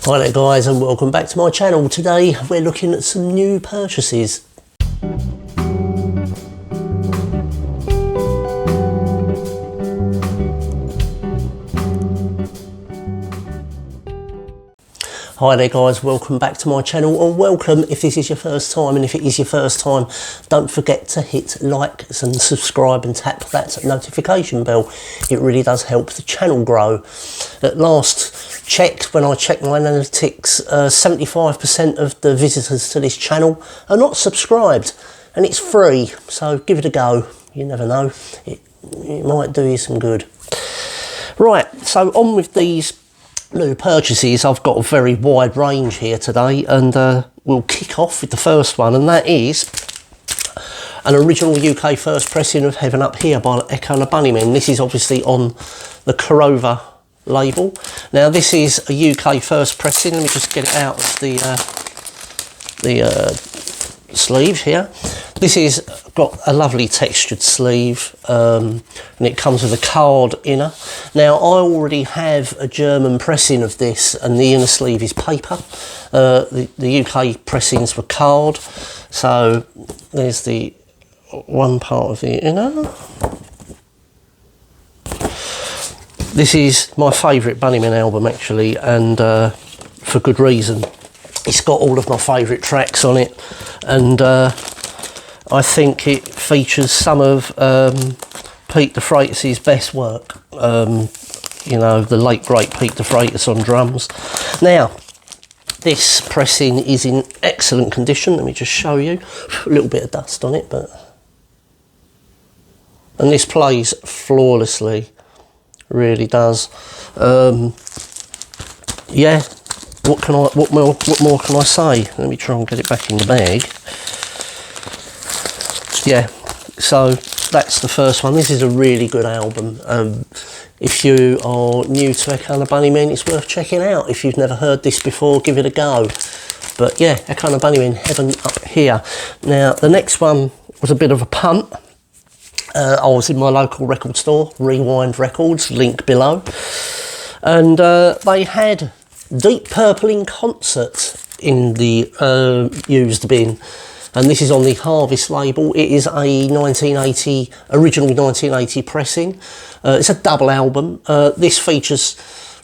Hi there guys, and welcome back to my channel. Today we're looking at some new purchases. Hi there guys, welcome back to my channel, and welcome if this is your first time, and if it is your first time, don't forget to hit like and subscribe and tap that notification bell. It really does help the channel grow. At last checked, when I checked my analytics, 75% of the visitors to this channel are not subscribed, and it's free, so give it a go. You never know, it might do you some good. Right, so on with these new purchases. I've got a very wide range here today, and we'll kick off with the first one, and that is an original UK first pressing of Heaven Up Here by Echo and the Bunnymen. This is obviously on the Corova label. Now this is a UK first pressing. Let me just get it out of the sleeve here. This is got a lovely textured sleeve, and it comes with a card inner. Now I already have a German pressing of this, and the inner sleeve is paper. The UK pressings were card, so there's the one part of the inner. This is my favourite Bunnymen album actually, and for good reason. It's got all of my favourite tracks on it, and I think it features some of Pete de Freitas' best work. You know, the late great Pete de Freitas on drums. Now, this pressing is in excellent condition. Let me just show you. A little bit of dust on it, but... And this plays flawlessly. Really does. Yeah. What more can I say? Let me try and get it back in the bag. Yeah, so that's the first one. This is a really good album. If you are new to Echo and the Bunnymen, it's worth checking out. If you've never heard this before, give it a go. But yeah, Echo and the Bunnymen, Heaven Up Here. Now, the next one was a bit of a punt. I was in my local record store, Rewind Records, link below. And they had Deep Purple in concert in the used bin, and this is on the Harvest label. It is a 1980, original 1980 pressing. It's a double album. This features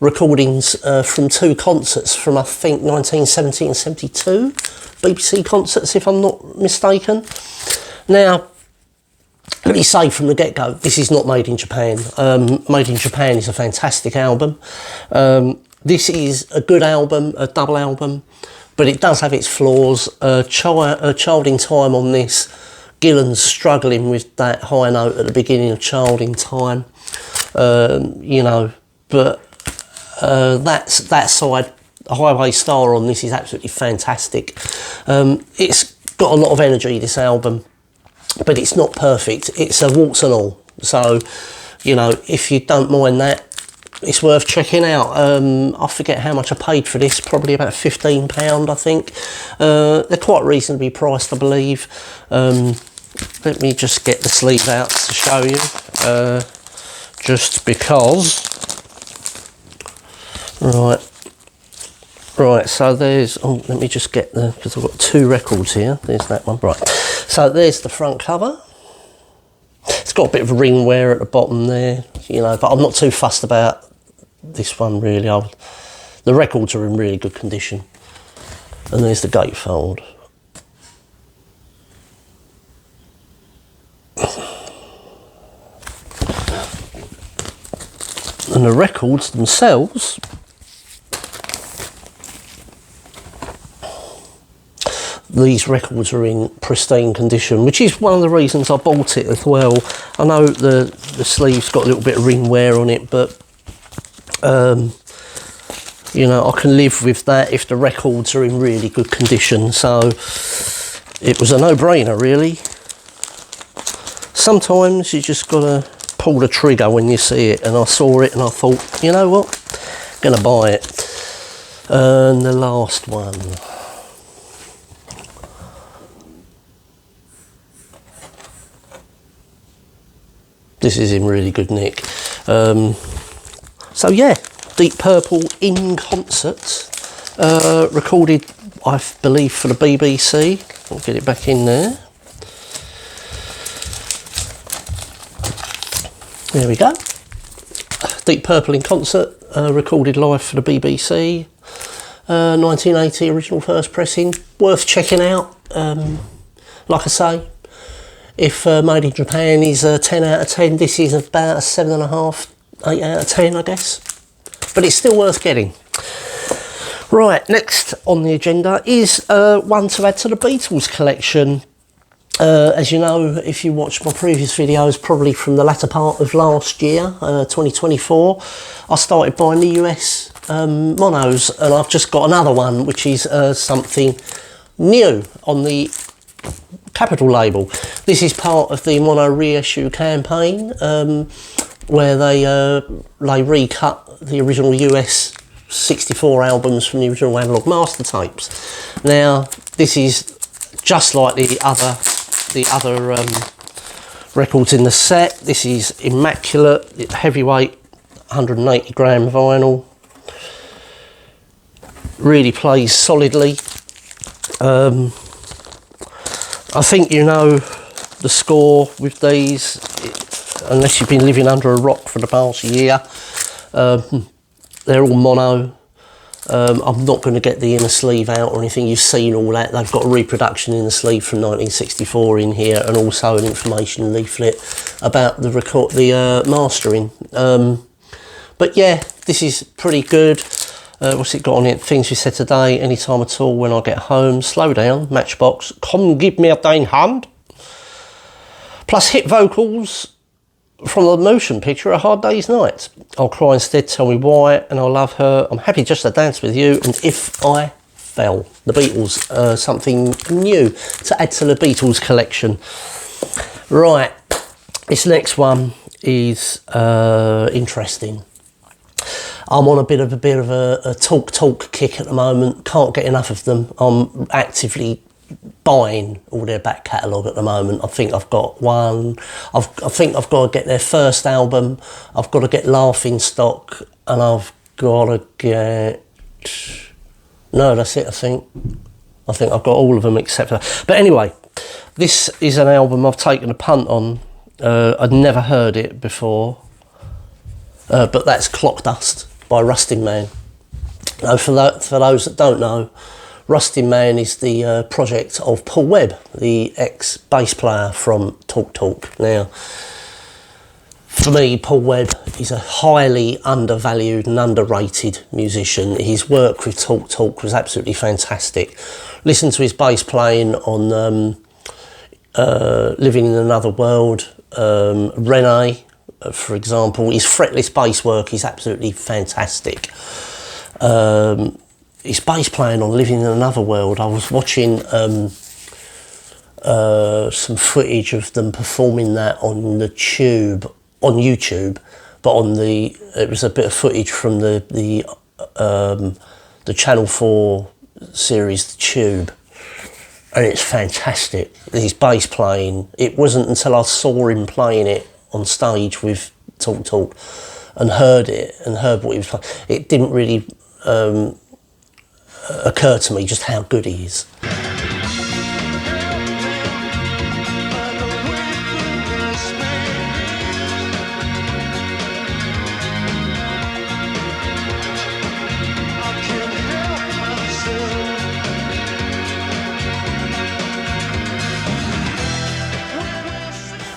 recordings from two concerts from, I think, 1970 and 72 BBC concerts, if I'm not mistaken. Now, let me say from the get-go, this is not made in Japan. Made in Japan is a fantastic album. This is a good album, a double album, but it does have its flaws. Child in Time on this, Gillan's struggling with that high note at the beginning of Child in Time, you know, but that side, Highway Star on this is absolutely fantastic. It's got a lot of energy, this album, but it's not perfect. It's a warts and all. So, you know, if you don't mind that, it's worth checking out. I forget how much I paid for this, probably about £15, I think. They're quite reasonably priced, I believe. Let me just get the sleeve out to show you, just because. Right, so there's, oh, let me just get the, because I've got two records here. There's that one, right. So there's the front cover. It's got a bit of ring wear at the bottom there, you know, but I'm not too fussed about this one really. The records are in really good condition. And there's the gatefold. And the records themselves, these records are in pristine condition, which is one of the reasons I bought it as well. I know the sleeve's got a little bit of ring wear on it, but you know, I can live with that if the records are in really good condition. So it was a no-brainer really. Sometimes you just gotta pull the trigger when you see it, and I saw it and I thought, you know what, I'm gonna buy it. And the last one, this is in really good nick. So yeah, Deep Purple in concert. Recorded, I believe, for the BBC. I'll get it back in there. There we go. Deep Purple in concert, recorded live for the BBC. 1980 original first pressing. Worth checking out. Like I say, if Made in Japan is a 10 out of 10, this is about a 7.5, 8 out of 10, I guess. But it's still worth getting. Right, next on the agenda is one to add to the Beatles collection. As you know, if you watched my previous videos, probably from the latter part of last year, 2024, I started buying the US monos, and I've just got another one, which is something new on the Capital label. This is part of the mono reissue campaign, where they recut the original US 64 albums from the original analog master tapes. Now, this is just like the other records in the set. This is immaculate, heavyweight, 180 gram vinyl. Really plays solidly. I think you know the score with these, unless you've been living under a rock for the past year. They're all mono. I'm not going to get the inner sleeve out or anything. You've seen all that. They've got a reproduction in the sleeve from 1964 in here, and also an information leaflet about the mastering. But yeah, this is pretty good. What's it got on it? Things we said today, anytime at all, when I get home. Slow down, Matchbox. Come give me a dang hand. Plus hit vocals from the motion picture, A Hard Day's Night. I'll cry instead, tell me why, and I'll love her. I'm happy just to dance with you, and If I Fell. The Beatles, something new to add to the Beatles collection. Right, this next one is interesting. I'm on a bit of a talk kick at the moment. Can't get enough of them. I'm actively buying all their back catalogue at the moment. I think I've got one. I think I've got to get their first album. I've got to get Laughing Stock, and I've got to get. No, that's it. I think I've got all of them except for. But anyway, this is an album I've taken a punt on. I'd never heard it before, but that's Clock Dust by Rustin Man. Now, for those that don't know, Rustin Man is the project of Paul Webb, the ex-bass player from Talk Talk. Now, for me, Paul Webb is a highly undervalued and underrated musician. His work with Talk Talk was absolutely fantastic. Listen to his bass playing on Living in Another World, Renee, for example. His fretless bass work is absolutely fantastic. His bass playing on Living in Another World, I was watching some footage of them performing that on YouTube, but it was a bit of footage from the Channel 4 series, The Tube, and it's fantastic. His bass playing, it wasn't until I saw him playing it on stage with Talk Talk and heard what he was playing, it didn't really occur to me just how good he is.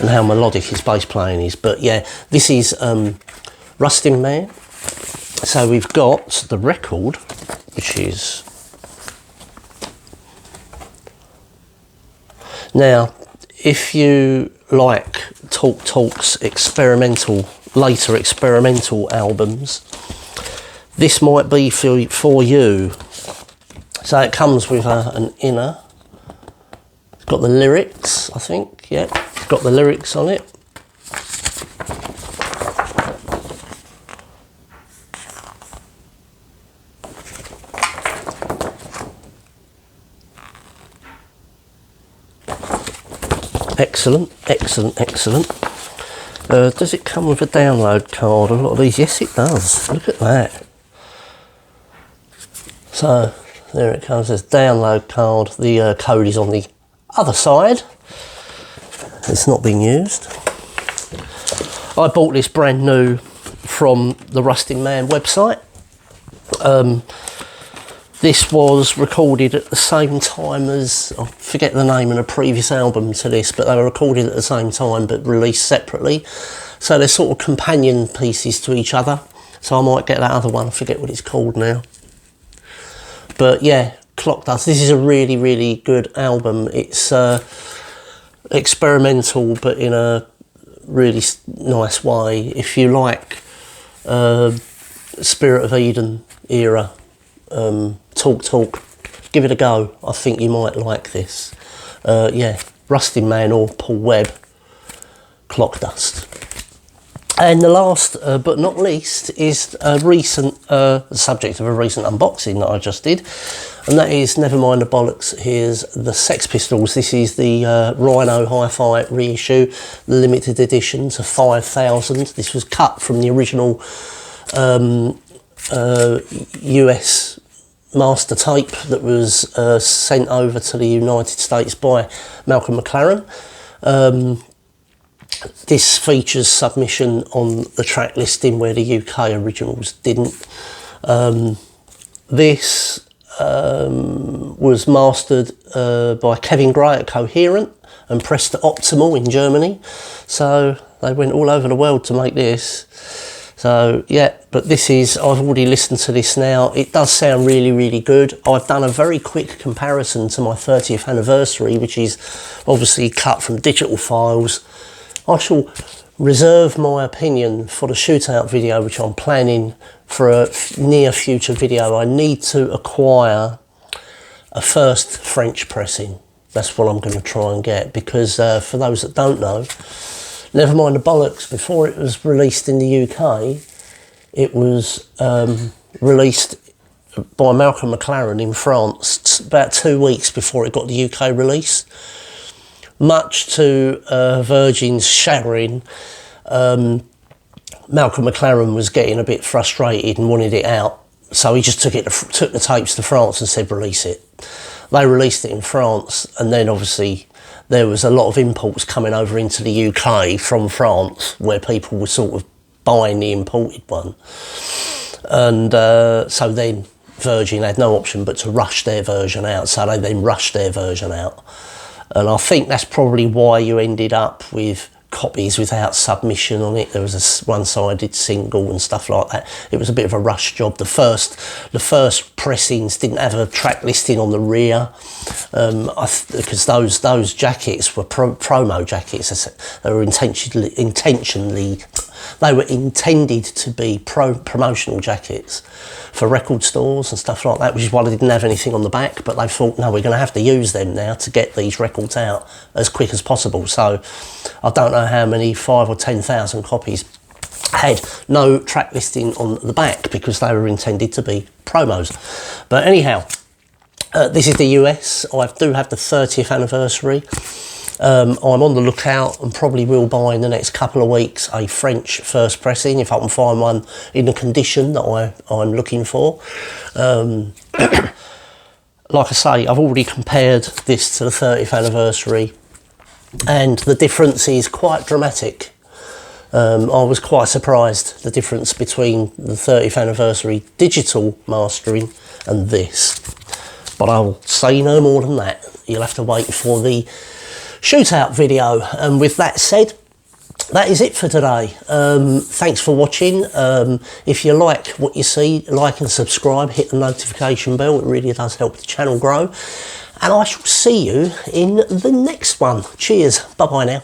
And how melodic his bass playing is. But yeah, this is Rustin Man. So we've got the record, which is... Now, if you like Talk Talk's later experimental albums, this might be for you. So it comes with an inner. It's got the lyrics, I think, yeah. It's got the lyrics on it. Excellent, excellent, excellent. Does it come with a download card? A lot of these, yes it does. Look at that. So there it comes, as download card. The code is on the other side. It's not being used. I bought this brand new from the Rusting Man website. This was recorded at the same time as, I forget the name of a previous album to this, but they were recorded at the same time but released separately. So they're sort of companion pieces to each other. So I might get that other one, I forget what it's called now. But yeah, Clock Dust. This is a really, really good album. It's experimental, but in a really nice way. If you like Spirit of Eden era, Talk, give it a go. I think you might like this. Yeah, Rusting Man or Paul Webb, Clock Dust. And the last but not least is a recent subject of a recent unboxing that I just did, and that is, never mind the bollocks, here's the Sex Pistols. This is the Rhino Hi-Fi reissue, limited edition to 5,000. This was cut from the original US master tape that was sent over to the United States by Malcolm McLaren. This features submission on the track listing where the UK originals didn't. This was mastered by Kevin Gray at Coherent and pressed to Optimal in Germany. So they went all over the world to make this. So yeah, but this is, I've already listened to this now. It does sound really, really good. I've done a very quick comparison to my 30th anniversary, which is obviously cut from digital files. I shall reserve my opinion for the shootout video, which I'm planning for a near future video. I need to acquire a first French pressing. That's what I'm going to try and get, because for those that don't know, never mind the bollocks, before it was released in the UK, it was released by Malcolm McLaren in France about 2 weeks before it got the UK release. Much to Virgin's chagrin, Malcolm McLaren was getting a bit frustrated and wanted it out, so he just took the tapes to France and said release it. They released it in France, and then obviously there was a lot of imports coming over into the UK from France, where people were sort of buying the imported one, and so then Virgin had no option but to rush their version out, so they then rushed their version out. And I think that's probably why you ended up with copies without submission on it. There was a one-sided single and stuff like that. It was a bit of a rush job. The first pressings didn't have a track listing on the rear, because those jackets were promo jackets. They were intentionally they were intended to be promotional jackets for record stores and stuff like that, which is why they didn't have anything on the back. But they thought, no, we're going to have to use them now to get these records out as quick as possible. So I don't know how many, 5,000 or 10,000 copies had no track listing on the back, because they were intended to be promos. But anyhow, this is the US. I do have the 30th anniversary. I'm on the lookout and probably will buy in the next couple of weeks a French first pressing, if I can find one in the condition that I'm looking for. Like I say, I've already compared this to the 30th anniversary, and the difference is quite dramatic. I was quite surprised, the difference between the 30th anniversary digital mastering and this. But I'll say no more than that. You'll have to wait for the shootout video. And with that said, that is it for today. Thanks for watching. If you like what you see, like and subscribe, hit the notification bell. It really does help the channel grow. And I shall see you in the next one. Cheers. Bye bye now.